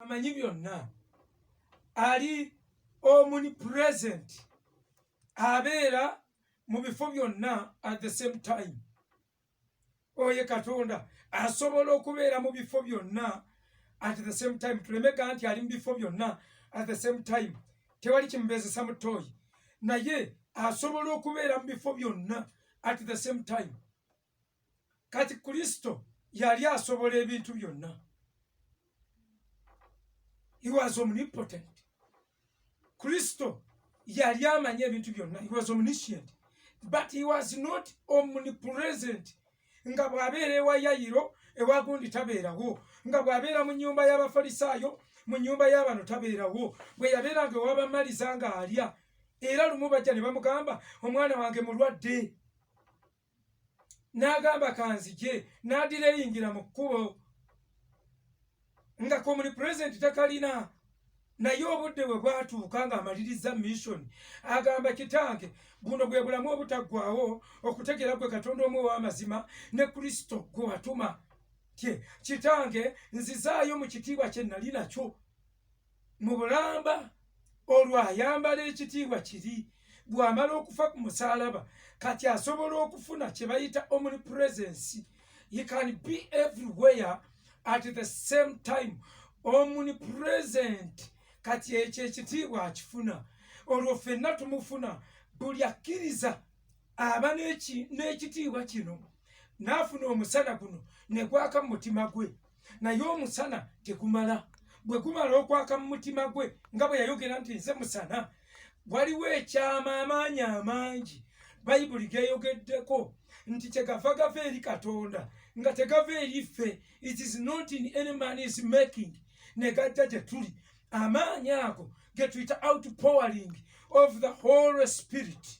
amanyi byonna, ali omnipresent, abeera mu bifo byonna at the same time. Oye Katonda asobola okubeera mu bifo byonna at the same time. Tulemega nti ali mu bifo byonna at the same time, tewali kimubeezesa mutoyi, naye asobola okubeera mu bifo byonna at the same time. Kati Kristo yali asobola ebintu byonna. He was omnipotent. Kristo yali amanya ebintu byonna. He was omniscient, but he was not omnipresent. Nga bw'abeera ewa Yayiro, ewa gundi tabeerawo. Nga bw'abeera mu nnyumba y'Abafalisaayo, mu nnyumba y'abano tabeerawo. Bwe yabeeranga ew'Abamaliza nga alya, era lumu bajja ne bamugamba, omwana wange mulwadde. N'agamba kanzije, n'adireyingira mu kkubo. Nga omnipresent takalina. Naye obudde bwe bwatuuka ng'amaliriza mission, agamba kitange, buno bwe bulamu obutaggwaawo okutegeera gwe Katonda omu ow'amazima ne Kristo gwe watuma. Kitange, nzizaayo mu kitiibwa kye nali nakyo mu bulamba, olwo ayambala ekitiibwa kiri. Bw'amala okufa ku musaalaba, kati asobola okufuna kye bayita omnipresence. He can be everywhere at the same time. Omnipresent. Kati ekyo ekitiibwa akifuna. Olwo ffenna tumufuna. Buli akkiriza aba n'ekitiibwa kino, n'afuna omusana guno ne gwaka mu mutima gwe. Naye omusana tegumala. Bwe gumala okwaka mu mutima gwe, nga bwe yayogera nti nze musana, waliwo ekyama amaanyi amangi Bayibuli geyogeddeko nti kyegava gava eri Katonda nga tegava eri ffe. It is not in any man is making. Ne gajja gye tuli. Amaanyi ago ge tuyita outpouring of the Holy Spirit.